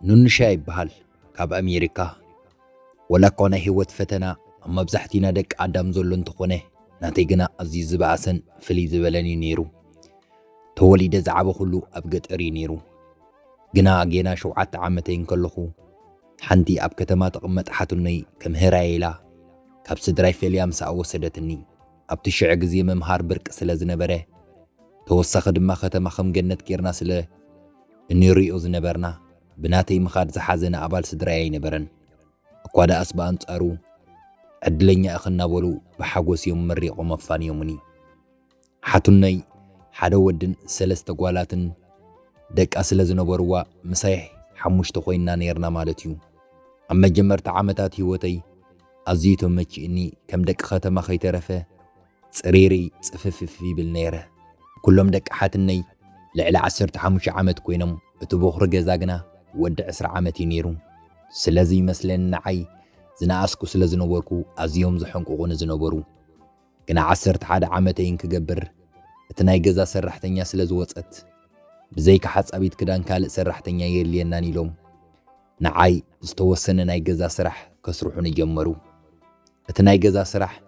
نونشا يبهال كاب أمريكا ولا كونه هيوت فتنا أما بزحتينا دك عدم زلون تخونه ناتيجنا عزيز باسن فليز بلني نيرو توليد زعبه كله أبجت أري نيرو جنا شوعات عامتين كلخو حنتي أب كتمات قمت حتني كم هرايلا كاب سدراي فيليام سأو سدتني أب تشع جزيم مهار برك سلازنا بره توسخ دم ختم خم جنت كيرنا سلا النيري أزنبرنا بناتي مخاد زحزنا أبال سدراي نبرن أقواد أسبان تارو أدلني أخنا بولو بحاجوس يوم مري قمفان يومني حتني حدا ودن سلست قوالاتن دك أسلزنا بروا مسيح حموش تخوينا نيرنا مالتيو أما جمرت عامتات هوتي أزيتو مچ إني كم دك ختم خيترفه صريري صفف في بالنيره كلهم دك حاتني لعلى 15 عامت كوينم اتبوخر جزاغنا ود 10 عامت نيرو سلازي مسلن نعي زناسكو سلازنوركو أزيوم زحنقون زنبرو كنا 11 عامتين كجبر اتناي جزا سرحتنيا سلازوصت بزيك حص أبيت كدان كالق سرحتنيا يلينا نيلوم نعاي استوسن ناي جزا سرح كسروحون يجمرو اتناي جزا سرح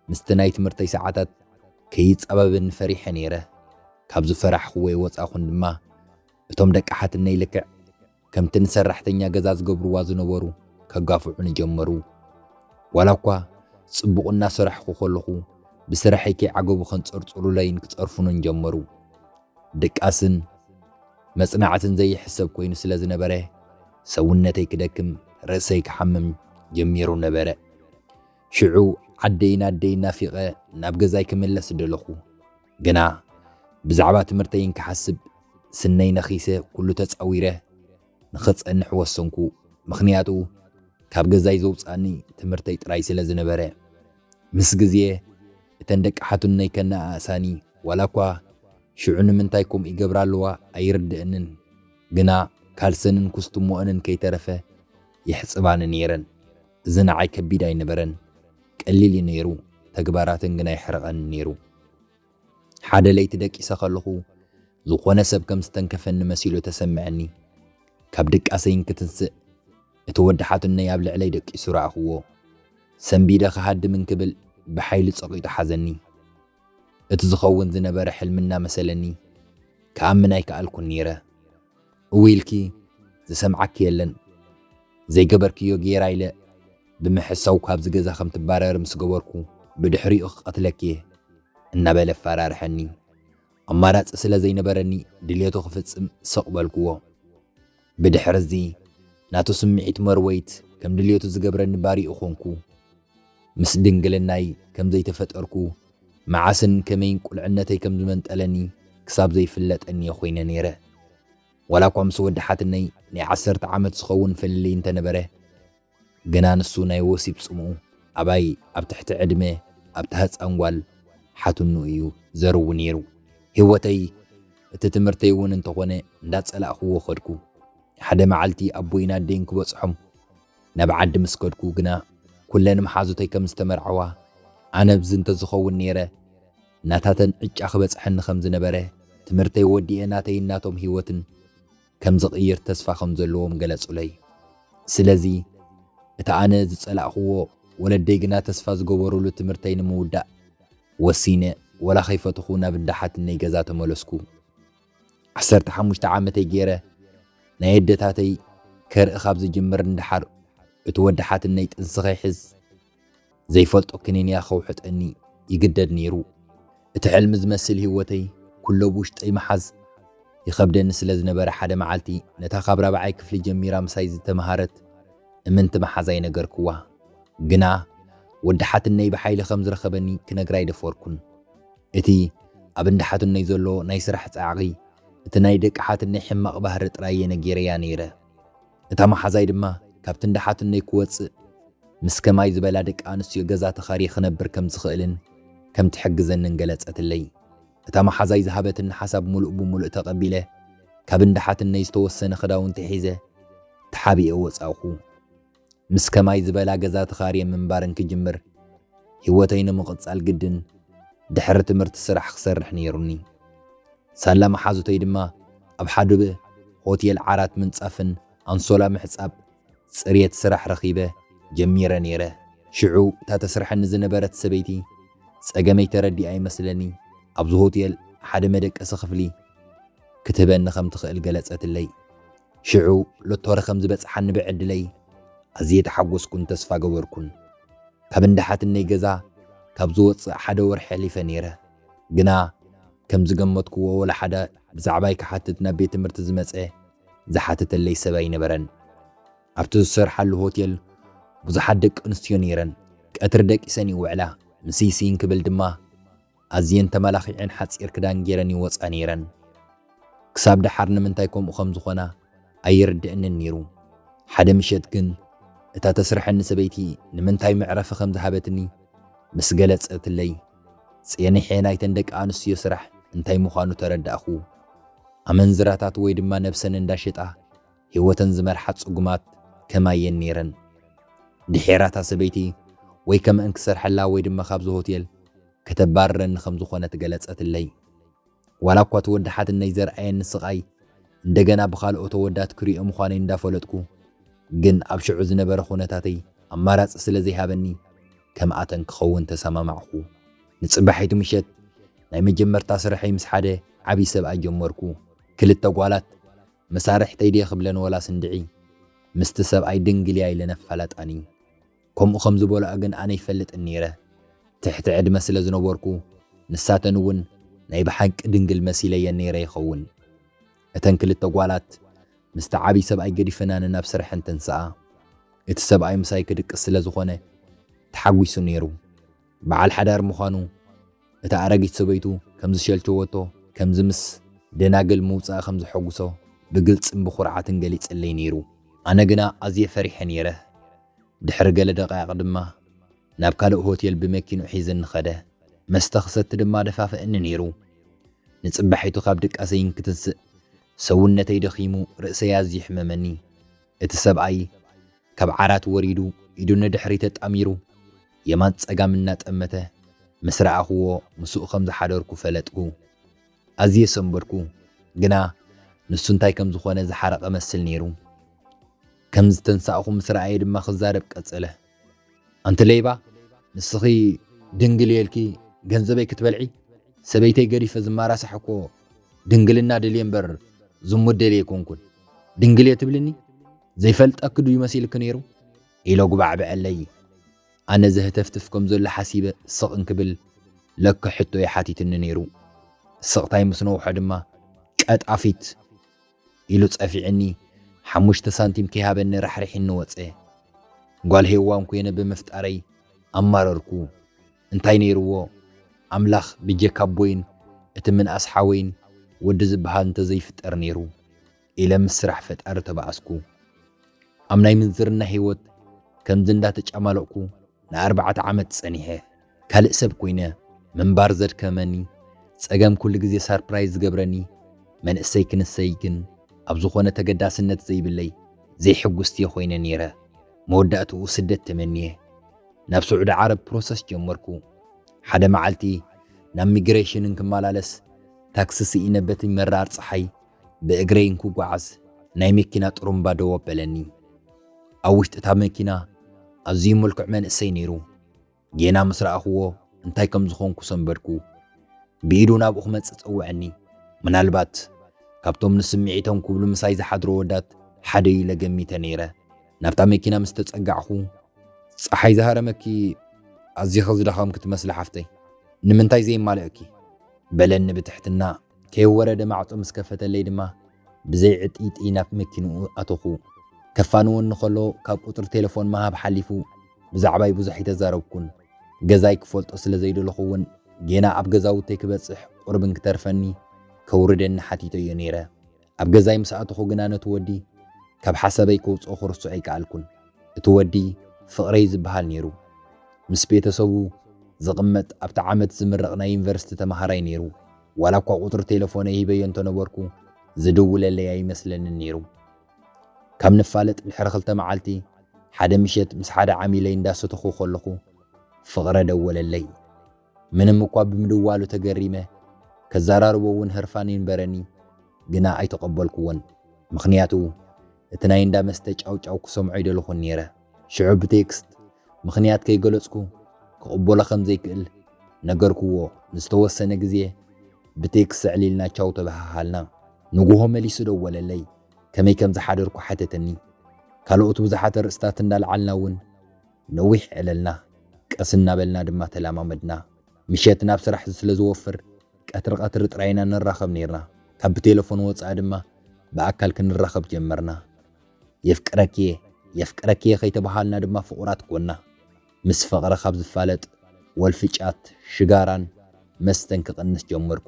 مستناي تمرتي ساعات كيت أبابن فريح نيره كابز فرح خوي وصاخون دما اتوم دك حاتني لكع كم تنسرحتنيا جزا زغبروا زنبرو كغافعون يجمرو ولاكوا صبقنا سرح خلخو بسرحيكي عقب خنصرصرو لاين كصرفون جمرو دقاسن مصنعاتن زي حساب كوين سلازنبره سونتي كدكم رأسي كحمم جميرو نبره شعو عدينا فيقه ناب غزاي كملس دلخو جنا بزعبا تمرتين كحسب سني نخيسه كله تصاويره نخص انحوسنكو مخنياتو كاب غزاي زوصاني تمرتي طراي سلازنبره مس غزيه تندق حاتني كنا اساني ولاكوا شعون منتايكم يقبرالوا ايردئنن جنا كالسنن كستمو انن كيترفه يحصبان نيرن زنعي كبيداي نبرن قليل نيرو تغباراتن جنا يحرقن نيرو حدا ليت دق يسخلخو زخونه سب كم ستنكفن مسيلو تسمعني كابدق اسين كتنس اتودحاتن يابل علي دق يسراخو سنبيده خحد من كبل بحيل صقيت حزني اتزخون زنبر حلمنا مسلني كامناي كالكون نيره ويلكي زسمعك يلن زي جبركيو غيرايله بمحساو كاب زغزا خم تبارر مسغبركو بدحري قتلكيه ان بل فرارحني امارات سلا زي نبرني دليتو خفصم سقبلكو بدحرزي ناتو سمعيت مرويت كم دليتو زغبرني باري اخونكو مس دنگلناي كم زي تفطركو معسن كمين قلعنتي كم زمنطلني كساب زي فلطني خوينا نيره ولا قوم سودحاتني ني 10 عامت سخون فلي انت نبره جنا نسو ناي وسيب صمو اباي اب تحت عدمه اب تحت انوال حاتنو ايو زرو نيرو هوتي تتمرتي ون انت هونه እንዳጸላخو خدكو حدا معلتي ابوينا دينك بصحم نبعد مسكدكو جنا كلن محازوتي كم استمرعوا أنا بزنت زخون نيره ناتاتن اج بصحن خم زنبره تمرتي ودي ناتي ناتوم هيوتن كم زغير تسفا خم زلوم غلصوا لي سلازي اتا انا زصلاخو ولدي جنا تسفا زغبرولو تمرتين مودا وسينه ولا خيفتخو نابدحات ني غزا تملسكو 15 عامتي غيره نايدتاتي كر خاب زجمر اندحر اتودحات ني تنسخي حز زي فلطو كنينيا خوحت اني يقدد نيرو اتحلم زمسل هوتي كله بوشطي محز يخبدن سلازنبر حدا معالتي نتا خبره بعي كفلي جميرا مسايز تمهارت امنت محزاي نغركوا جنا ودحات الني بحيل خمز رخبني كنغراي دفوركن اتي ابندحات الني زلو ناي سرح صاغي اتناي دق حات الني حمق بحر طراي نغيريا نيره اتا محزاي دما كابتن دحات الني كوص مسكماي زبلا دق انسيو غزا تخاري خنبر كم زخيلن كم تحجزن انغلصت لي اتا محزاي ذهبتن حسب ملؤ بملؤ تقبيله كابندحات الني استوسن خداون تحيزه تحابي اوصاخو مسكماي زبلا غزا تخاري منبارن كجمر هوتين مقصال جدن دحر تمرت سرح خسرح نيرني ሳላ መሓዙተይ ድማ ኣብ ሓደ ሆቴል ዓራት ምንጻፍን ኣንሶላ ምሕጻብ ጽሬት ስራሕ ረኺበ ጀሚረ ነይረ ሽዑ እታ ተስርሐኒ ዝነበረት ሰበይቲ ጸገመይ ተረዲኣ ይመስለኒ ኣብዚ ሆቴል ሓደ መደቀሲ ክፍሊ ክትበኒ ከም ትኽእል ገለጸትለይ ሽዑ ሎቶረ ከም ዝበጽሓኒ ብዕድለይ ኣዝየ ተሓጐስኩን ተስፋ ገበርኩን ካብ እንዳሓትነይ ገዛ ካብ ዝወፅእ ሓደ ወርሒ ሕሊፈ ነይረ ግና ከም ዝገመትክዎ ወላ ሓደ ብዛዕባይ ክሓትት ናብ ቤት ትምህርቲ ዝመፀ ዝሓትተለይ ሰብ ኣይነበረን ኣብቲ ዝሰርሓሉ ሆቴል ብዙሓት ደቂ ኣንስትዮ ነይረን ቀትሪ ደቂሰን ይውዕላ ምሲሲን ክብል ድማ ኣዝየን ተመላኺዐን ሓፂር ክዳን ገይረን ይወፃ ነይረን ክሳብ ድሓር ንምንታይ ከምኡ ከም ዝኾና ኣይርድእንን ነይሩ ሓደ ምሸት ግን እታ ተስርሐኒ ሰበይቲ ንምንታይ መዕረፊ ከም ዝሃበትኒ ምስ ገለጸትለይ ጽየንሐ ናይተን ደቂ ኣንስትዮ ስራሕ እንታይ ምዃኑ ተረዳእኹ ኣመንዝራታት ወይ ድማ ነብሰን እንዳሸጣ ህይወተን ዝመርሓ ጽጉማት ከማየን ነይረን ድሒራታ ሰበይቲ ወይ ከምአን ክሰርሐላ ወይ ድማ ካብዚ ሆቴል ከተባረረኒ ከም ዝኾነ ትገለጸትለይ ዋላ እኳ ተወዳሓትነይ ዘርአየኒ ስቓይ እንደገና ብኻልኦት ወዳት ክሪኦ ምዃነይ እንዳፈለጥኩ ግን ኣብ ሽዑ ዝነበረ ኩነታተይ ኣማራፂ ስለ ዘይሃበኒ ከምኣተን ክኸውን ተሰማማዕኹ ንጽባሒቱ ምሸት ናይ መጀመርታ ስርሐይ ምስ ሓደ ዓብይ ሰብኣይ ጀመርኩ ክልተ ጓላት መሳርሕተይ ድየ ክብለን ወላ ስንድዒ ምስቲ ሰብኣይ ድንግል እያ ኢለን ኣፈላጣኒ ከምኡ ከም ዝበልዖ ግን ኣነ ይፈልጥን ነይረ ትሕቲ ዕድመ ስለ ዝነበርኩ ንሳተን እውን ናይ ብሓቂ ድንግል መሲለየን ነይረ ይኸውን እተን ክልተ ጓላት ምስቲ ዓብይ ሰብኣይ ገዲፈናን ናብ ስርሐን ተንስኣ እቲ ሰብኣይ ምሳይ ክድቅስ ስለ ዝኾነ ተሓጒሱ ነይሩ በዓል ሓዳር ምዃኑ እታ ኣረጊት ሰበይቱ ከም ዝሸልችወቶ ከምዚ ምስ ደናግል ምውፃእ ከም ዝሐጉሶ ብግልጽን ብኹርዓትን ገሊጸለይ ነይሩ ኣነ ግና ኣዝየ ፈሪሐ ነይረ ድሕሪ ገለ ደቃይቕ ድማ ናብ ካልእ ሆቴል ብመኪኑ ሒዘኒ ኸደ መስተ ክሰቲ ድማ ደፋፍአኒ ነይሩ ንጽባሒቱ ካብ ድቃሰይን ክትንስእ ሰውነተይ ደኺሙ ርእሰይ ኣዝዩ ሕመመኒ እቲ ሰብኣይ ካብ ዓራት ወሪዱ ኢዱ ንድሕሪ ተጣሚሩ የማን ጸጋም እናጠመተ ምስ ረኣኽዎ ምስኡ ከም ዝሓደርኩ ፈለጥኩ ኣዝየ ሰንበድኩ ግና ንሱ እንታይ ከም ዝኾነ ዝሓረቐ መስል ነይሩ ከም ዝተንሳእኹ ምስ ረኣየ ድማ ክዛረብ ቀጸለ ኣንቲ ሌባ ንስኺ ድንግል የልኪ ገንዘበይ ክትበልዒ ሰበይተይ ገዲፈ ዝማራሳሕ እኮ ድንግልና ደልየ እምበር ዝሙት ደልየ ኣይኮንኩን ድንግል እየ ትብልኒ ዘይፈልጠክ ዱ ይመሲልክ ነይሩ ኢሎ ጉባዕ ብዐለይ ኣነ ዘህተፍትፍ ከም ዘሎ ሓሲበ ስቕ እንክብል ለካ ሕቶ የሓቲትኒ ነይሩ ስቕታይ ምስ ነውሖ ድማ ቀጣፊት ኢሉ ጸፊዕኒ 5 ሳንቲም ከይሃበኒ ራሕሪሕኒ ወፀ ጓል ሄዋን ኮይነ ብምፍጣረይ ኣማረርኩ እንታይ ነይርዎ ኣምላኽ ብጀካብ ቦይን እቲ ምንኣስ ሓወይን ወዲ ዝበሃል እንተዘይፍጠር ነይሩ ኢለ ምስ ስራሕ ፈጣሪ ተባኣስኩ ኣብ ናይ ምንዝርና ህይወት ከምዚ እንዳተጫማለቕኩ ን4 ዓመት ጸኒሐ ካልእ ሰብ ኮይነ ምንባር ዘድከመኒ ጸገም ኩሉ ግዜ ሰርፕራይዝ ዝገብረኒ መንእሰይ ክንሰይ ግን ኣብ ዝኾነ ተገዳስነት ዘይብለይ ዘይሕጉስቲ ኮይነ ነይረ መወዳእትኡ ስደት ተመንየ ናብ ስዑድ ዓረብ ፕሮሰስ ጀመርኩ ሓደ መዓልቲ ናብ ሚግሬሽንን ክመላለስ ታክሲ ስኢነ በቲ መራር ፀሓይ ብእግረይ እንክጓዓዝ ናይ መኪና ጥሩምባ ደው ኣበለኒ ኣብ ውሽጢ እታ መኪና ኣዝዩ መልክዕ መንእሰይ ነይሩ ጌና ምስ ረኣኽዎ እንታይ ከም ዝኾንኩ ሰንበድኩ ብኢዱ ናብኡ ክመጽእ ፀውዐኒ ምናልባት ካብቶም ንስምዒቶም ክብሉ ምሳይ ዝሓድሮ ወዳት ሓደ እዩ ለገሚተ ነይረ ናብታ መኪና ምስ ተጸጋዕኹ ፀሓይ ዝሃረመኪ ኣዝዩ ዝደኸም ክትመስሊ ሓፍተይ ንምንታይ ዘይማልእኪ በለኒ ብትሕትና ከይወረደ ማዕጾ ምስ ከፈተለይ ድማ ብዘይ ዕጢጢ ናብ መኪንኡ ኣተኹ ከፋንውን ንኸሎ ካብ ቁጥሪ ቴሌፎን መሃብ ሓሊፉ ብዛዕባይ ብዙሕ ይተዛረብኩን ገዛይ ክፈልጦ ስለ ዘይደለኹ እውን ጌና ኣብ ገዛውተይ ክበጽሕ ቁርብን ክተርፈኒ ከውርደኒ ሓቲቶ እዮ ነይረ ኣብ ገዛይ ምስ ኣተኹ ግና ነቲ ወዲ ካብ ሓሰበይ ከውፅኦ ክርሱዕ ኣይከኣልኩን እቲ ወዲ ፍቕረይ ዝበሃል ነይሩ ምስ ቤተሰቡ ዝቕመጥ ኣብቲ ዓመት ዝምረቕ ናይ ዩኒቨርሲቲ ተማሃራይ ነይሩ ዋላ እኳ ቁጥሪ ቴሌፎነይ ሂበዮ እንተነበርኩ ዝድውለለይ ኣይመስለንን ነይሩ ካብ ንፋለጥ ድሕሪ 2 መዓልቲ ሓደ ምሸት ምስ ሓደ ዓሚለይ እንዳሰተኹ ከለኹ ፍቕረ ደወለለይ ምንም እኳ ብምድዋሉ ተገሪመ كزاراربون هرفانين برني جنا أي تقبلكون مخنياتو اتناين دا مستج أو كسمعي دلخون نيرة شعب تكست مخنيات كي قلسكو كقبولا خمزي كل نقركو نستوسن جزيه بتكس عليلنا تشاو تبها حالنا نقوهم ملي سدو ولا لي كمي كم زحادركو حتتني كالوقت بزحات رستاتنا العلناون نويح عللنا كأسنا بلنا دما تلامامدنا مشيتنا بسرح سلزوفر قطر طرينا نراخب نيرنا كاب تليفون وصا دما بأكل كنراخب جمرنا يفكركي خي تبحالنا دما فقرات كونا مس فقره خبز فالط والفጫት ሽጋራን መስተን ክቅንስ ጀመርኩ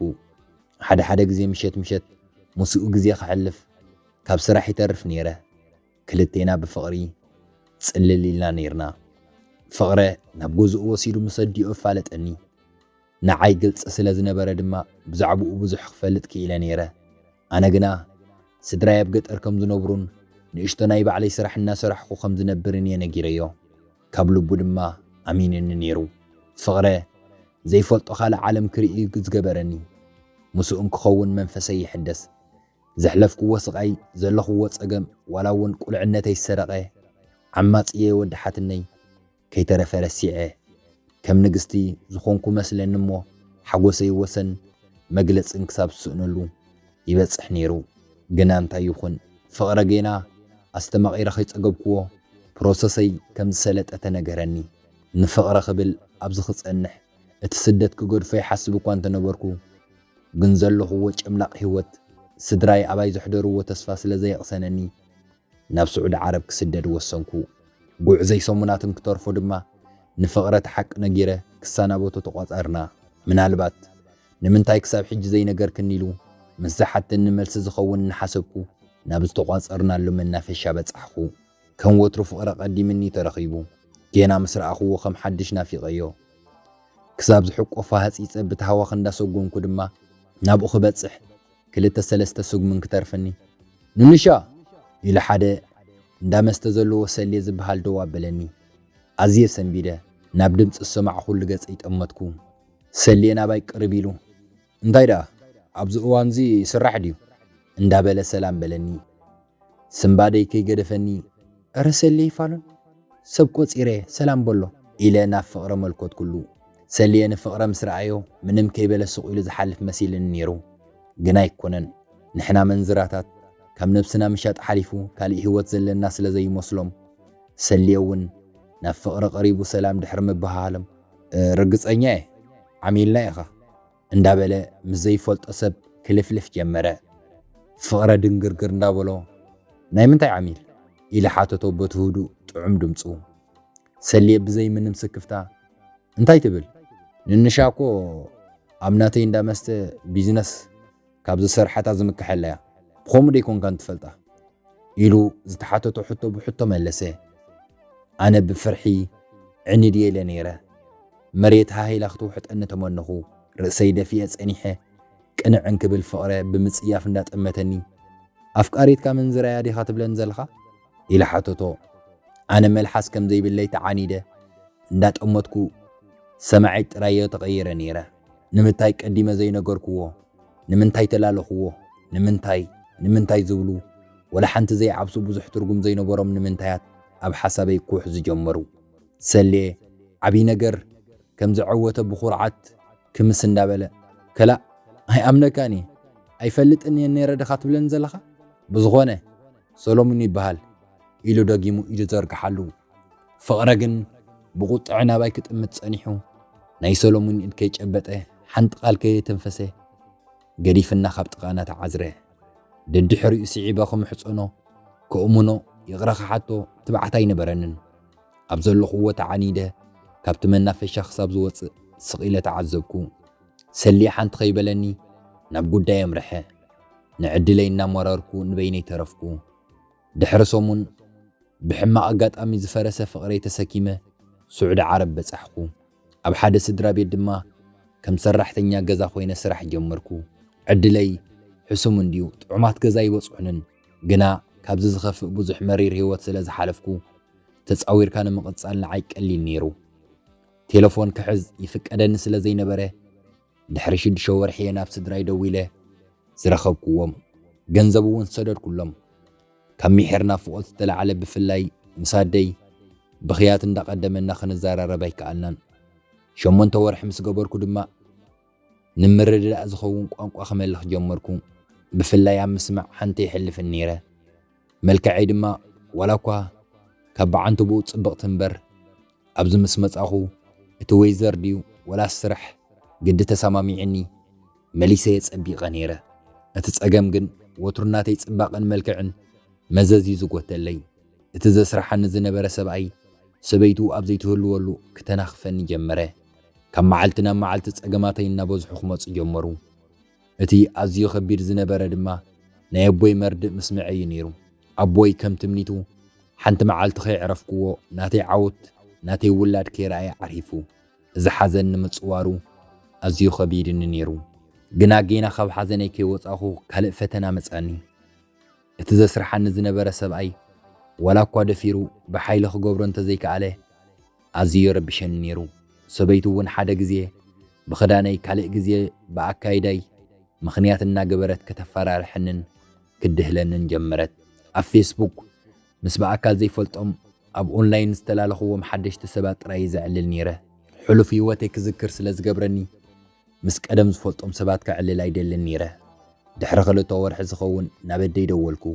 ሓደ ግዜ ምሸት ሙስኡ ግዜ ክሕልፍ ካብ ስራሕ ይተርፍ ነይረ ክልቴና ብፍቅሪ ጽልል ኢልና ነይርና ፍቅረ ናብ ገዝኡ ወሲዱ መሰዲኡ ፋለጠኒ ንዓይ ግልጽ ስለ ዝነበረ ድማ ብዛዕባኡ ብዙሕ ክፈልጥ ክኢለ ነይረ ኣነ ግና ስድራይ ኣብ ገጠር ከም ዝነብሩን ንእሽቶ ናይ ባዕለይ ስራሕና ስራሕኩ ከም ዝነብርን የነጊረዮ ካብ ልቡ ድማ ኣሚንን ነይሩ ፍቅረ ዘይፈልጦ ካልእ ዓለም ክርኢ ዝገበረኒ مسؤن كخون منفسي يحدث زحلف قوة سقاي زلخ قوة سقم ولاون كل عنتي السرقة عمات إيه ودحتني كي ترى فرسيعه كم نجستي زخونكو مثلا نمو حقوسي وسن مجلس انكساب سؤنلو يبس حنيرو جنان تايوخن فقرجينا استمع إلى خيط أجبكو بروسسي كم سلت أتنجرني نفقر قبل أبزخص أنح اتسدت كجور في حسبكو أنت نبركو جنزله هو أملاق هوت سدراي أباي زحدر وتصفى سلزي أقسنني نفس عود عرب كسدد وسنكو قوع زي صموناتن كتور فودما نفقرة حق نجيرة كسانا بوتو تقاطرنا من البات نمنتاي كساب حج زي نجر كنيلو مسحت النملس زخون نحسبكو نابز تقاطرنا له من نافش شابت أخو كان وتر فقرة قدي مني ترخيبو كينا مسرع أخو وخم حدش نافي غيو كساب زحق وفاهس يثبت هوا خندا سوقون كدما نابو خبصح كلتا سلسته سوق من كترفني ننشا إلى حدا ندامست زلو وسلي زبحال دوا بلني عزيز سنبيده نابدمص السمع كل ገጽ ይጠመጥኩ ሰሌና ባይ ቅርቢሉ እንዳይዳ አብዝ እዋንዚ ስራሕ ዲዩ እንዳበለ ሰላም በለኒ ስምባደይ ከይገደፈኒ አረ ሰሌ ይፋሉን ሰብ ቆጽሬ ሰላም በሎ ኢለና ፍቅረ መልኮት ኩሉ ሰሌን ፍቅረ ምስራአዮ ምንም ከይበለ ሱቅ ኢሉ ዝሓልፍ መሲልን ነይሩ ግን አይኮነን ንሕና መንዝራታት ከም ነብስና ምሻጥ ሓሊፉ ካልእ ህይወት ዘለና ስለ ዘይመስሎም ሰሌውን ናብ ፍቅረ ቀሪቡ ሰላም ድሕር ምብሃለም ርግጸኛ ዓሚልና ኢኻ እንዳበለ ምዘይፈልጦ ሰብ ክልፍልፍ ጀመረ ፍቅረ ድንግርግር እንዳበሎ ናይ ምንታይ ዓሚል ኢለ ሓተቶ በትሁዱ ጥዑም ድምፁ ሰሌ ብዘይ ምንም ስክፍታ እንታይ ትብል ንንሻኮ አምናተይ እንዳመስተ ቢዝነስ ካብዚ ሰርሓታ ዝምክሐለያ ብኸምኡ ደይኮንካ እንትፈልጣ ኢሉ ዝተሓተቶ ሕቶ ብሕቶ መለሰ أنا بفرحي عني ديالي نيرة مريت هاي لاختو حتى أن تمنخو رأسي دفية أنيحة كأنا عنك بالفقرة بمسياف ندات أمتني أفكاريت كامن زرايا دي خاطب لنزلخا إلى حتوتو أنا ملحس كم زي باللي تعاني ده ندات أمتكو سمعت رايو تغير نيرة نمنتاي قديمة زي نقركو نمنتاي تلالخو نمنتاي زولو ولا حنت زي عبسو بزح ترقم زي نبرم نمنتايات أب حسابي كوح زجمرو سلي عبي نجر كم زعوته بخرعات كمس النبلة كلا هاي أمنا كاني أي فلت إني النيرة دخات بلنزلخة بزغونة سولومني بهال إلو داقيمو إلو زرق حلو فقرقن بغوط عنا بايكت أمت سانيحو ناي سولومني إنكيج أبته حنت قال كي تنفسه قريف النخب تقانات عزره ددحر يسعيباكم حصنو كأمونو يغرق حتى تبعتاي نبرنن أبزل قوة عنيدة كابت منا في شخص أبزوت سقيلة تعذبكو سليحان تخيبلني نبقو دايم رحة نعد لينا مراركو نبيني ترفكو دحرسومون بحما أقات أمي زفرسة فقري تسكيمة سعود عرب بسحكو أب حادث درابي الدما كم سرحتنيا قزا خوين سرح جمركو عد لي حسومن ديو طعمات قزاي وصحنن قنا كابز زخف بزح مرير هيوت سلاز حالفكو تتصاوير كان مقصال لعيك اللي نيرو تليفون كحز يفك أدن سلازي نبره ድሕሪ 6 ወርሒ ናብ ስድራይ ደው ኢለ ዝረኸብኩዎም ገንዘብ እውን ሰደድ ኩሎም ካብ ሚሕርና ፍቆት ዝተለዓለ ብፍላይ ምሳደይ ብኽያት እንዳቀደመና ክንዘራረብ ኣይከኣልናን 8 ወርሒ ምስ ገበርኩ ድማ ንምርድዳእ ዝኸውን ቋንቋ ክመልኽ ጀመርኩ ብፍላይ ኣብ ምስማዕ ሓንቲ ይሕልፍን ነይረ መልክዐይ ድማ ዋላ እኳ ካብ በዓንቱ ብኡ ጽብቕቲ እምበር ኣብዚ ምስ መጻኹ እቲ ወይዘር ድዩ ወላ ስራሕ ግዲ ተሰማሚዕኒ መሊሰ የጸቢቐ ነይረ እቲ ጸገም ግን ወትሩናተይ ጽባቕን መልክዕን መዘዝ ዝጎተለይ እቲ ዘስራሐኒ ዝነበረ ሰብኣይ ሰበይቱ ኣብ ዘይትህልወሉ ክተናኽፈኒ ጀመረ ካብ መዓልቲ ናብ መዓልቲ ጸገማተይ እናበዝሑ ክመፁ ጀመሩ እቲ ኣዝዩ ከቢድ ዝነበረ ድማ ናይ ኣቦይ መርድእ ምስምዐይ ነይሩ ኣቦይ ከም ትምኒቱ ሓንቲ መዓልቲ ከይዕረፍክዎ ናተይ ዓውት ናተይ ውላድ ከይረኣየ ዓሪፉ እዚ ሓዘን ንምጽዋሩ ኣዝዩ ከቢድኒ ነይሩ ግና ጌና ካብ ሓዘነይ ከይወጻኹ ካልእ ፈተና መጻኒ እቲ ዘስራሐኒ ዝነበረ ሰብኣይ ወላ እኳ ደፊሩ ብሓይሊ ክገብሮ እንተዘይከኣለ ኣዝዩ ረቢሸኒ ነይሩ ሰበይቱ እውን ሓደ ግዜ ብኽዳነይ ካልእ ግዜ ብኣካይዳይ ምኽንያት እናገበረት ከተፈራርሐንን ክድህለንን ጀመረት ኣብ ፌስቡክ ምስ በኣካል ዘይፈልጦም ኣብ ኦንላይን ዝተላለኽዎም ሓደሽቲ ሰባት ጥራይ ዘዕልል ነይረ ሕሉፍ ህይወተይ ክዝክር ስለ ዝገብረኒ ምስ ቀደም ዝፈልጦም ሰባት ክዕልል ኣይደልን ነይረ ድሕሪ 2 ወርሒ ዝኸውን ናብ ኣደይ ደወልኩ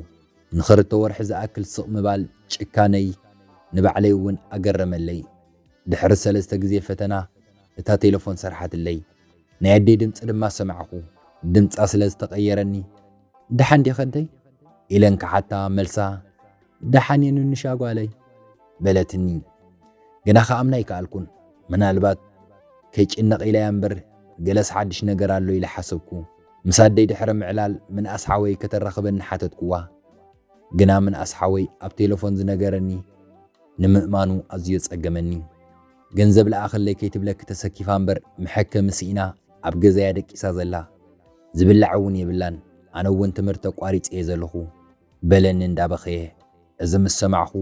ን2 ወርሒ ዝኣክል ስቕ ምባል ጭካነይ ንባዕለይ እውን ኣገረመለይ ድሕሪ 3 ግዜ ፈተና እታ ቴሌፎን ሰርሓትለይ ናይ ኣደይ ድምፂ ድማ ሰማዕኹ ድምፃ ስለ ዝተቐየረኒ ደሓን ዲኸ እንተይ ኢለን ክሓታ መልሳ ደሓን የኑ ንሻጓለይ በለትኒ ግና ከኣምና ይከኣልኩን ምናልባት ከይጭነቕ ኢለያ እምበር ገለስ ሓድሽ ነገር ኣሎ ኢለ ሓሰብኩ ምሳደይ ድሕሪ ምዕላል ምን ኣስሓወይ ከተረኽበኒ ሓተትኩዋ ግና ምን ኣስሓወይ ኣብ ቴሌፎን ዝነገረኒ ንምእማኑ ኣዝዩ ጸገመኒ ገንዘብ ለኣኸለይ ከይትብለክ ተሰኪፋ እምበር ምሐከ ምስኢና ኣብ ገዛያ ደቂሳ ዘላ ዝብላዕ እውን የብላን ኣነ እውን ትምህርቲ ኣቋሪፅ እየ ዘለኹ በለኒ እንዳበኸየ እዚ ምስ ሰማዕኹ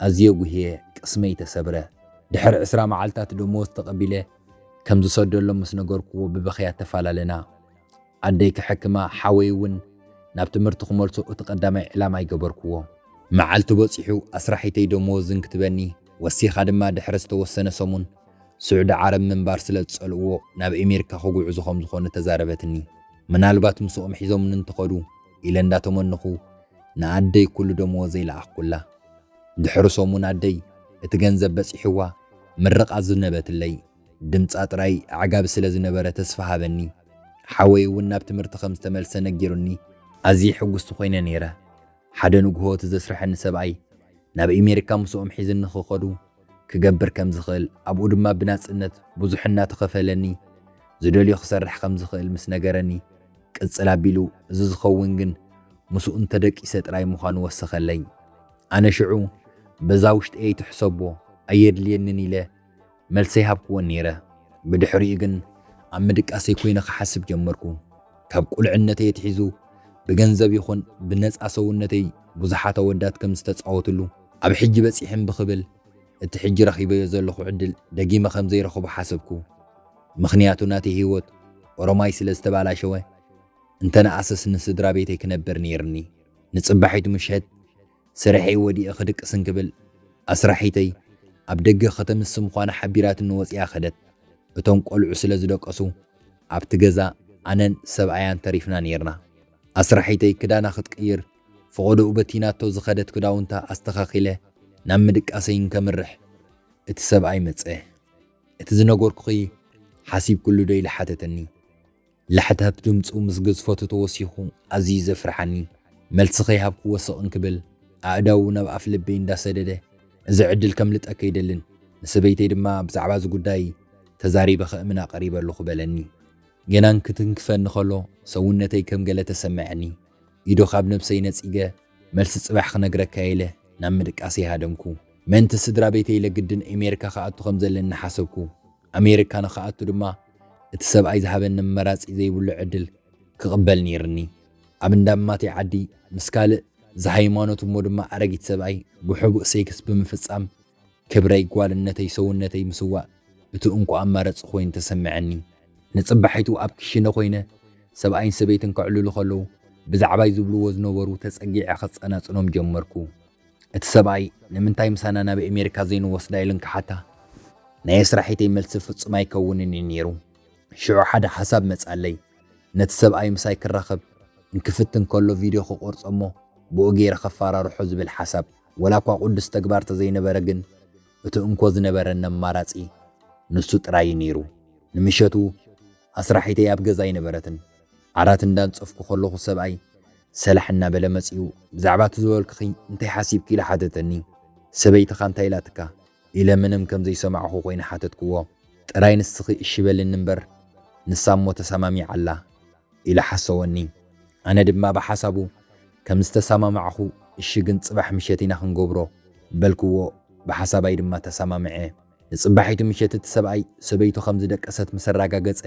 ኣዝየ ጉህየ ቅስመይ ተሰብረ ድሕሪ 20 መዓልታት ደሞዝ ተቐቢለ ከም ዝሰደሎ ምስ ነገርኩዎ ብበኽያት ተፈላለና ኣደይ ክሕክማ ሓወይ እውን ናብ ትምህርቲ ክመልሶ እቲ ቀዳማይ ዕላማ ይገበርክዎ መዓልቲ በፂሑ ኣስራሒተይ ደሞዝን ክትበኒ ወሲኻ ድማ ድሕሪ ዝተወሰነ ሰሙን ስዑድ ዓረብ ምንባር ስለ ዝጸልእዎ ናብ ኣሜሪካ ክጉዕዙ ከም ዝኾነ ተዛረበትኒ ምናልባት ምስኦም ሒዞም እንትኸዱ ኢለ እንዳተመንኹ ንኣደይ ኩሉ ደሞዘይ ለኣኽኩላ ድሕሪ ሰሙን ኣደይ እቲ ገንዘብ በፂሕዋ ምርቓ ዝነበትለይ ድምፃ ጥራይ ኣዕጋቢ ስለ ዝነበረ ተስፋ ሃበኒ ሓወይ እውን ናብ ትምህርቲ ከም ዝተመልሰ ነጊሩኒ ኣዝዩ ሕጉስቲ ኮይነ ነይረ ሓደ ንግሆ እቲ ዘስርሐኒ ሰብኣይ ናብ ኣሜሪካ ምስኦም ሒዝኒ ክኸዱ ክገብር ከም ዝኽእል ኣብኡ ድማ ብናጽነት ብዙሕ እናተኸፈለኒ ዝደልዮ ክሰርሕ ከም ዝኽእል ምስ ነገረኒ ቅጽል ኣቢሉ እዚ ዝኸውን ግን ምስኡ እንተደቂሰ ጥራይ ምዃኑ ወሰኸለይ ኣነ ሽዑ በዛ ውሽጢ እየ ትሕሰቦ ኣየድልየንን ኢለ መልሰይ ሃብክዎን ነይረ ብድሕሪኡ ግን ኣብ ምድቃሰይ ኮይነ ክሓስብ ጀመርኩ ካብ ቁልዕነተይ ትሒዙ ብገንዘብ ይኹን ብነፃ ሰውነተይ ብዙሓት ኣወዳት ከም ዝተፃወትሉ ኣብ ሕጂ በፂሕን ብኽብል እቲ ሕጂ ረኺበዮ ዘለኹ ዕድል ደጊመ ከም ዘይረኽቦ ሓሰብኩ ምኽንያቱ ናተይ ህይወት ኦሮማይ ስለ ዝተባላሸወ እንተነኣሰስ ንስድራ ቤተይ ክነብር ነይርኒ ንጽባሒቱ ምሽት ስርሐይ ወዲአ ክድቅስን ክብል ኣስራሒተይ ኣብ ደገ ከተምስ ምዃነ ሓቢራት ንወፂያ ኸደት እቶም ቆልዑ ስለ ዝደቀሱ ኣብቲ ገዛ ኣነን ሰብኣያን ተሪፍና ነይርና ኣስራሒተይ ክዳና ክትቅይር ፍቕድኡ በቲናቶ ዝኸደት ክዳውንታ ኣስተኻኺለ ናብ ምድቃሰይን ከምርሕ እቲ ሰብኣይ መፀ እቲ ዝነገርኩኺ ሓሲብ ኩሉ ዶ ኢለ ሓተተኒ ላሕታት ድምፁ ምስ ግዝፈቱ ተወሲኹ ኣዝዩ ዘፍርሐኒ መልሲ ከይሃብክዎ ስቕን ክብል ኣእዳው ናብ ኣፍ ልበይ እንዳሰደደ እዚ ዕድል ከም ልጠከ ይደልን ንሰበይተይ ድማ ብዛዕባ እዚ ጉዳይ ተዛሪበ ኸእምና ቀሪበሉ ክበለኒ ገናን ክትንክፈኒ ከሎ ሰውነተይ ከም ገለ ተሰምዐኒ ኢዶ ካብ ነብሰይ ነፂገ መልሲ ጽባሕ ክነግረካ ኢለ ናብ ምድቃሰይ ሃደምኩ መንቲ ስድራ ቤተይ ለግድን ኣሜሪካ ከኣቱ ከም ዘለኒ ሓሰብኩ ኣሜሪካ ንኸኣቱ ድማ እቲ ሰብኣይ ዝሃበኒ መራፂ ዘይብሉ ዕድል ክቕበል ነይርኒ ኣብ እንዳማተይ ዓዲ ምስ ካልእ ዝሃይማኖት እሞ ድማ ኣረጊት ሰብኣይ ብሕቡእ ሰይክስ ብምፍጻም ክብረይ ጓልነተይ ሰውነተይ ምስዋእ እቲ እንኳ ኣማረፂ ኮይኑ ተሰምዐኒ ንጽባሒቱ ኣብ ክሽነ ኮይነ ሰብኣይን ሰበይትን ክዕልሉ ከለዉ ብዛዕባይ ዝብልዎ ዝነበሩ ተጸጊዐ ኸጸናጽኖም ጀመርኩ። እቲ ሰብኣይ ንምንታይ ምሳና ናብ ኣሜሪካ ዘይንወስዳ ኢልን ክሓታ ናይ ስራሒተይ መልሲ ፍጹም ኣይከውንን እዩ ነይሩ። ሽዑ ሓደ ሓሳብ መጻለይ ነቲ ሰብኣይ ምሳይ ክራኸብ እንክፍትን ከሎ ቪድዮ ክቆርጾ እሞ ብኡ ገይረ ከፋራርሖ ዝብል ሓሳብ ወላ እኳ ቅዱስ ተግባር ተዘይነበረ ግን እቲ እንኮ ዝነበረና ኣማራጺ ንሱ ጥራይ ነይሩ። ንምሸቱ ኣስራሒተይ ኣብ ገዛ ይነበረትን ዓራት እንዳንጸፍኩ ከለኹ ሰብኣይ ሰላሕ እናበለ መጺኡ ብዛዕባ እቲ ዝበልክኺ እንታይ ሓሲብኪ ኢለ ሓተተኒ። ሰበይትኻ እንታይ ኢላትካ ኢለ ምንም ከም ዘይሰማዕኹ ኮይነ ሓተትክዎ። ጥራይ ንስኺ እሺ በልኒ እምበር ንሳ እሞ ተሰማሚዓ ኣላ ኢለ ሓሰወኒ። ኣነ ድማ ብሓሳቡ ከም ዝተሰማማዕኹ እሺ ግን ጽባሕ ምሸት ኢና ክንገብሮ በልክዎ። ብሓሳባይ ድማ ተሰማምዐ። ንጽባሒቱ ምሸት እቲ ሰብኣይ ሰበይቱ ከም ዝደቀሰት ምስ ኣረጋገጸ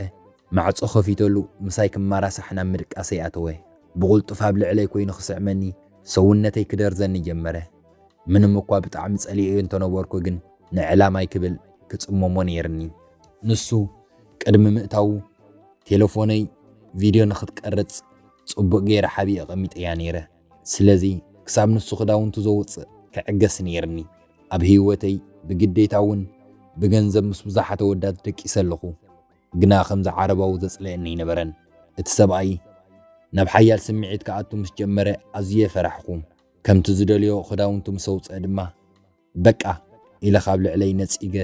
ማዕጾ ከፊተሉ ምሳይ ክማራሳሕ ናብ ምድቃሰይ ኣተወ። ብቕልጡፍ ኣብ ልዕለይ ኮይኑ ክስዕመኒ ሰውነተይ ክደርዘኒ ጀመረ። ምንም እኳ ብጣዕሚ ጸሊኤ እንተነበርኩ ግን ንዕላማይ ክብል ክጽመሞ ነይርኒ። ንሱ ቅድሚ ምእታው ቴሌፎነይ ቪድዮ ንኽትቀርጽ ጽቡቕ ገይረ ሓቢአ ቐሚጠያ ነይረ። ስለዚ ክሳብ ንሱ ክዳውንቱ ዘውፅእ ክዕገስ ነይርኒ። ኣብ ህይወተይ ብግዴታ እውን ብገንዘብ ምስ ብዙሓት ኣወዳት ደቂሰ ኣለኹ። ግና ከምዚ ዓረባዊ ዘጽልአኒ ይነበረን። እቲ ሰብኣይ ናብ ሓያል ስምዒት ክኣቱ ምስ ጀመረ ኣዝየ ፈራሕኹ። ከምቲ ዝደልዮ ክዳውንቱ ምስ ኣውፅአ ድማ በቃ ኢለ ካብ ልዕለይ ነጺገ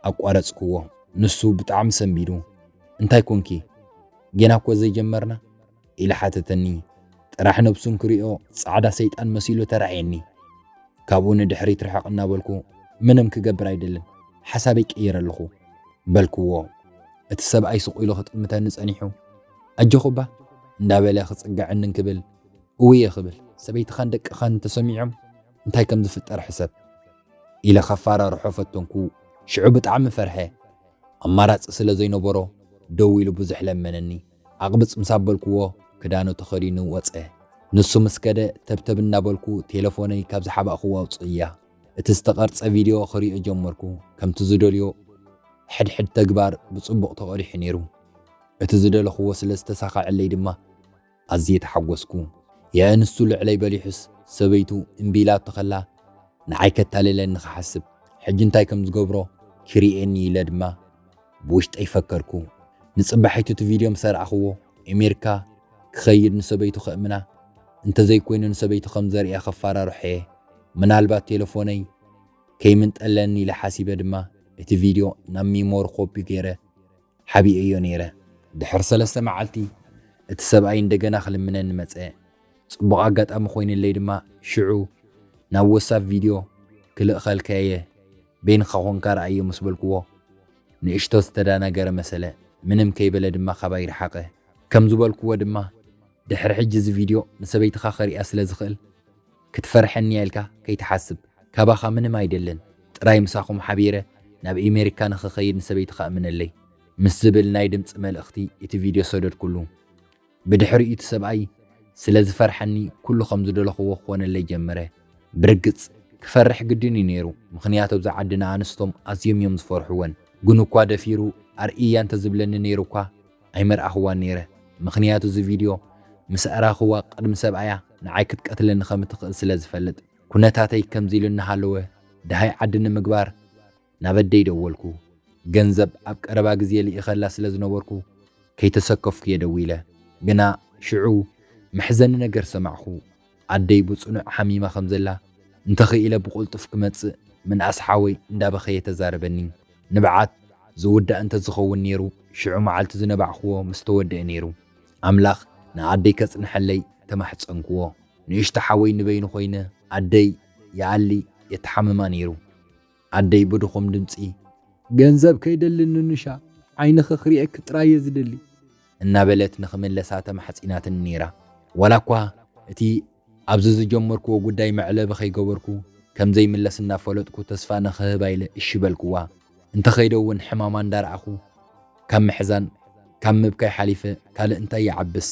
ኣቋረጽክዎ። ንሱ ብጣዕሚ ሰንቢዱ እንታይ ኮንኪ ገና እኮ ዘይጀመርና ኢለ ሓተተኒ። ጥራሕ ነብሱን ክሪኦ ጻዕዳ ሰይጣን መሲሉ ተራእየኒ። ካብኡ ንድሕሪት ርሕቕ እናበልኩ ምንም ክገብር ኣይደልን ሓሳበይ ቀይረ ኣለኹ በልክዎ። እቲ ሰብኣይ ስቕ ኢሉ ክጥምተኒ ጸኒሑ ኣጀኹባ እንዳበለ ክጽጋዕንን ክብል እውየ ክብል ሰበይትኻን ደቅኻን ተሰሚዖም እንታይ ከም ዝፍጠር ሕሰብ ኢለ ከፋራርሖ ፈተንኩ። ሽዑ ብጣዕሚ ፈርሐ። ኣማራፂ ስለ ዘይነበሮ ደው ኢሉ ብዙሕ ለመነኒ። ኣቕብፅ ምስ ኣበልክዎ ክዳኑ ተኸዲኑ ወፀ። ንሱ ምስ ከደ ተብተብ እናበልኩ ቴሌፎነይ ካብ ዝሓባእኽዎ ኣውፅእያ። እቲ ዝተቐርጸ ቪድዮ ክሪኦ ጀመርኩ። ከምቲ ዝደልዮ ሕድሕድ ተግባር ብጽቡቕ ተቐዲሑ ነይሩ። እቲ ዝደለኽዎ ስለ ዝተሳኻዐለይ ድማ ኣዝየ ተሓጐስኩ። የእንሱ ልዕለይ በሊሑስ ሰበይቱ እምቢላ ተኸላ ንዓይ ከታልለኒ ክሓስብ ሕጂ እንታይ ከም ዝገብሮ ክሪኤኒ ኢለ ድማ ብውሽጠይ ፈከርኩ። ንጽባሒቱ እቲ ቪድዮ ምስ ረኣኽዎ ኣሜሪካ ክኸይድ ንሰበይቱ ክእምና እንተዘይኮይኑ ንሰበይቱ ከም ዘርእያ ከፋራርሐ ምናልባት ቴሌፎነይ ከይምንጠለኒ ኢለ ሓሲበ ድማ እቲ ቪድዮ ናብ ሚሞሪ ኮፒ ገይረ ሓቢእዮ ነይረ። ድሕሪ 3 መዓልቲ እቲ ሰብኣይ እንደገና ክልምነኒ መጸ። ጽቡቕ ኣጋጣሚ ኮይኑለይ ድማ ሽዑ ናብ ወሳብ ቪድዮ ክልእኸልከየ ቤንኻ ኾንካ ረኣየ ምስ በልክዎ ንእሽቶ ዝተዳናገረ መሰለ። ምንም ከይበለ ድማ ካባይ ረሓቐ። ከም ዝበልክዎ ድማ ድሕሪ ሕጂ እዚ ቪድዮ ንሰበይትኻ ኸሪኣ ስለ ዝኽእል ክትፈርሐኒ ኢልካ ከይትሓስብ ካባኻ ምንም ኣይደለን። ጥራይ ምሳኹም ሓቢረ ናብ ኣሜሪካ ንኽኸይድ ንሰበይትኻ እምነለይ ምስ ዝብል ናይ ድምፂ መልእኽቲ እቲ ቪድዮ ሰደድኩሉ። ብድሕሪኡ እቲ ሰብኣይ ስለ ዝፈርሐኒ ኩሉ ከም ዝደለኽዎ ክኾነለይ ጀመረ። ብርግጽ ክፈርሕ ግድን እዩ ነይሩ። ምኽንያቱ ኣብዛ ዓድና ኣንስቶም ኣዝዮም እዮም ዝፈርሕወን። ግን እኳ ደፊሩ ኣርእያ እንተዝብለኒ ነይሩ እኳ ኣይመርኣኽዋን ነይረ። ምኽንያቱ እዚ ቪድዮ ምስ ኣራኽዋ ቅድሚ ሰብኣያ ንዓይ ክትቀትለኒ ከም እትኽእል ስለ ዝፈልጥ ኩነታተይ ከምዚ ኢሉ እናሃለወ ድሃይ ዓዲ ንምግባር ናብ ኣደይ ደወልኩ። ገንዘብ ኣብ ቀረባ ግዜ ልኢኸላ ስለ ዝነበርኩ ከይተሰከፍኩ እየ ደው ኢለ። ግና ሽዑ መሕዘኒ ነገር ሰማዕኹ። ኣደይ ብጽኑዕ ሓሚማ ከም ዘላ እንተኽኢለ ብቕልጡፍ ክመጽእ ምንኣስ ሓወይ እንዳበኸየ ተዛረበኒ። ንብዓት ዝውዳእ እንተዝኸውን ነይሩ ሽዑ መዓልቲ ዝነባዕኽዎ ምስ ተወድአ ነይሩ። ኣምላኽ ንኣደይ ከጽንሐለይ ተማሕፀንክዎ። ንእሽቶ ሓወይ ንበይኑ ኮይነ ኣደይ ይዓሊ የተሓምማ ነይሩ። ኣደይ ብድኹም ድምፂ ገንዘብ ከይደልኒ ንሻ ዓይንኸ ክሪአክ ጥራየ ዝደሊ እናበለት ንኽምለሳ ተማሕፂናትን ነይራ። ወላ እኳ እቲ ኣብዚ ዝጀመርክዎ ጉዳይ መዕለበ ከይገበርኩ ከምዘይምለስ እናፈለጥኩ ተስፋ ንኽህባ ኢለ እሺ በልክዋ። እንተኸይደ እውን ሕማማ እንዳረኣኹ ካብ ምሕዛን ካብ ምብካይ ሓሊፈ ካልእ እንታይ ይዓብስ።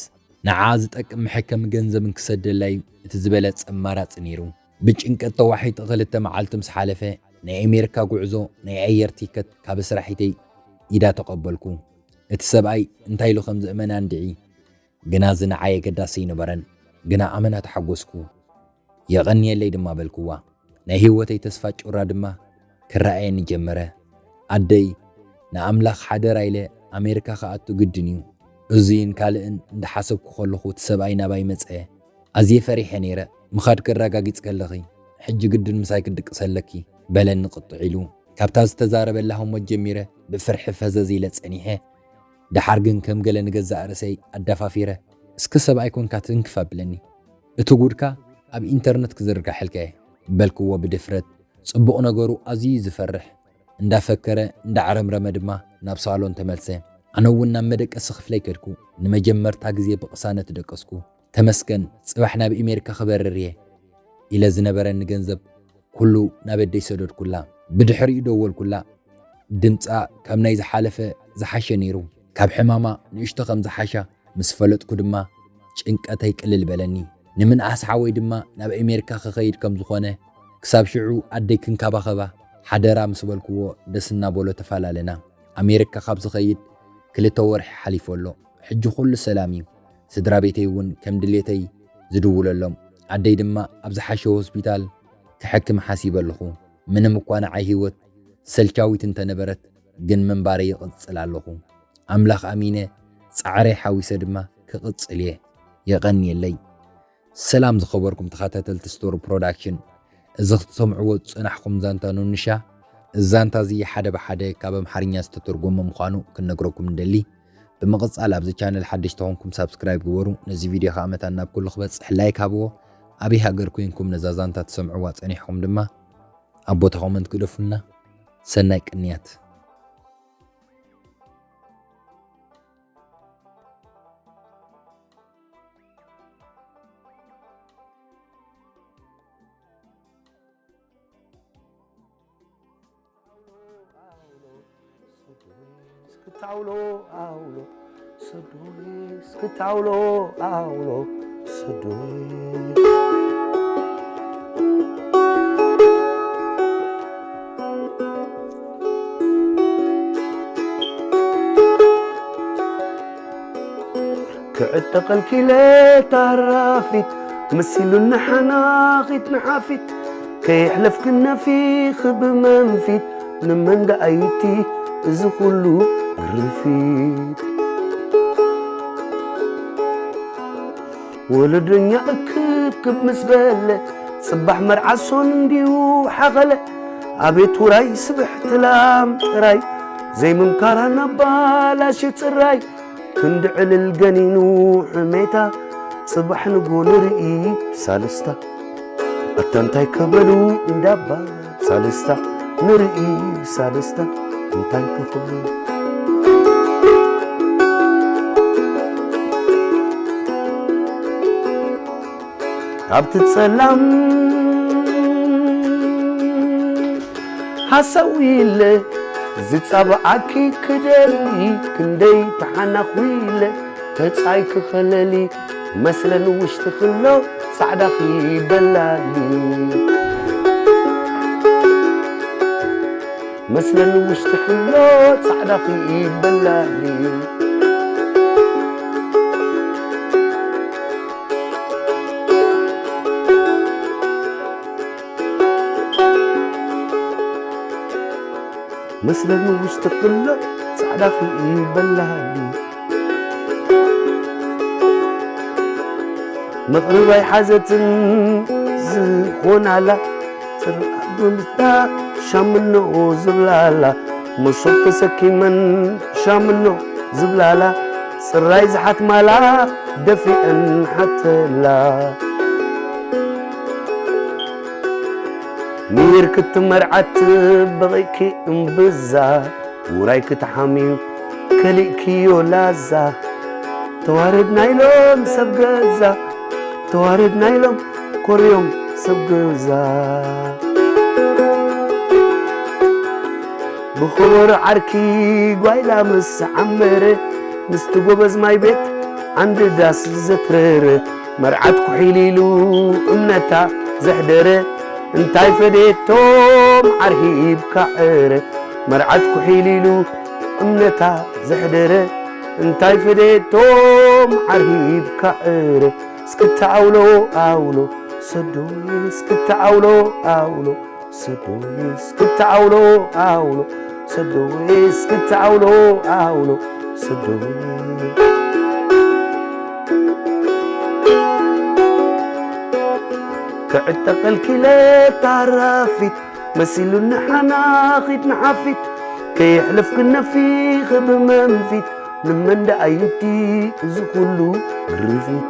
ንዓ ዝጠቅም መሕከሚ ገንዘብን ክሰደላ እዩ እቲ ዝበለጸ ኣማራፂ ነይሩ። ብጭንቀት ተዋሒጡ 2 መዓልቲ ምስ ሓለፈ ናይ ኣሜሪካ ጉዕዞ ናይ ኣየር ቲከት ካብ ስራሒተይ ኢዳ ተቐበልኩ። اتسبعي انتاي لو خمز امنا ندعي جنازنا عاية قداسي نبرن جنا امنا تحقوسكو يغني اللي دما بالكوا نهيوتي تسفاج ورادما كرأيني جمرة عدي نأملاخ حدر عيلة أمريكا خاطو قدنيو أزين كالئن دا حسب كخلقو تسبعي نباي مزعي أزي فريح نيرة مخاد كراقا جيت كاللغي حج قدن مسايك دك سلكي بلن نقطعيلو كابتاز تزارب اللهم والجميرة بفرح فزازي لتسانيها دا حرقن كم قلن قزا عرسي الدفافيرة اسك سبعي كون كاتنكفا بلني اتوقودكا اب انترنت كزرقا حلقه بلكو بدفرت صبق نغرو عزيز فرح اندا فكره اندا عرمرمه دما ناب صالون تملسه انونا مدقس خفليكدكو نمجمرتا غزي بقسانه تدقسكو تمسكن صباحنا بامريكا خبرريه الى زنبرن گنزب كله نابدي سدود كلا بدحري دول كلا دمصا كم ناي زحالفه زحاشه نيرو كاب حماما نشتخم زحاشه مسفلطكو دما ጭንቀተይ ቅልል በለኒ نمن أسحاوي دما ناب أمريكا خخيد كم زخانة كساب شعو عدي كنكابا حدرا مسبالكو دسنا بولو تفالالنا أمريكا خابز خيد كل تور حليف ولو حجو كل سلامي سدرا بيتي ون كم دليتي زدول اللهم عدي دما أبز حاشو هوسبيتال كحكم حاسيب اللخو من مكوانا عيهوت سلشاوي تنتنبرت جن من باري قصل اللخو أملاخ أمينة سعري حاوي دما كقصل يغني اللي سلام زخبركم تخاتتل تستور برودكشن زخت سمعوا صنحكم زانتا نونشا زانتا زي حدا بحدا كابم حرينيا ستترجم مخانو كنقركم دلي بمقص على بز channel حدش تهونكم سبسكرايب جورو نزي فيديو خامتنا بكل خبص لايك هابو ابي هاجر كوينكم نزازانتا تسمعوا صنيحكم دما ابو تخومنت كدفنا سناي قنيات Aulo, aulo, seduis, ketaulo, aulo, seduis. كعتق الكلى تعرفت تمثلوا النحناخت نحافت كي يحلف كنا في خب منفت لمن دعيتي إذا كله رفيق ولدنيا كب مسبلة صبح مرعسون ديو حغلة عبيت وراي سبح تلام راي زي ممكارنا بالاشت الراي كندعل القنين وحميتا صبح نقول رئيب سالستا التنتاي كبلو ندبا سالستا نرئيب سالستا انتاي كبلو عبت تسلم حسوي له زيت صبعكي كدلي كندي تحنخوي له تصايك خللي مثلا وش تخلو صعدخي بلالي مثلا وش تخلو صعدخي بلالي مثلا وش تقله صعدا في بلالي مقربة حازت زخون على ترقب متا شامنو زبلالا مصوت سكي من شامنو زبلالا سراي زحت مالا دفئا حتى لا مير كنت مرعت بغيكي انبزا ورايك تحامي كليكي ولازا توارد نايلوم سبقزا توارد نايلوم كوريوم سبقزا بخور عركي قويلا مس عمر مستقوبز ماي بيت عند داس زترر مرعت كحيليلو امنتا زحدره انتاي فديتوم عرهيب كعر مرعت كحيليلو እምነታ ዘሕደረ እንታይ ፈደቶም ዓርሂብ ካዕረ እስክትዓውሎ ኣውሎ ሰዶዬ እስክትዓውሎ ኣውሎ ሰዶዬ እስክትዓውሎ ኣውሎ ሰዶዬ እስክትዓውሎ ኣውሎ ሰዶዬ كعتقل كلا تعرفت مسيلو نحناخت نحفت كي يحلف كنا في خب منفت لمن دا ايتي زكولو رفت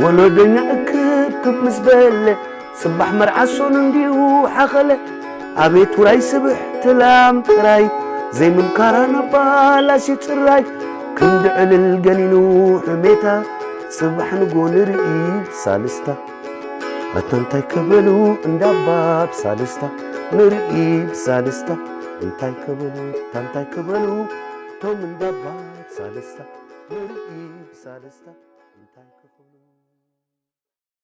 ولو دنيا اكب كب مزبلة صباح مرعسون انديو حخلة عبيت وراي سبح تلام تراي زي من كارانا بالاشي تراي كند على الجنينو حميتا صباح نقول رئيب سالستا أتنتاي كبلو انداباب سالستا نرئيب سالستا انتاي كبلو تنتاي كبلو توم انداباب سالستا نرئيب سالستا انتاي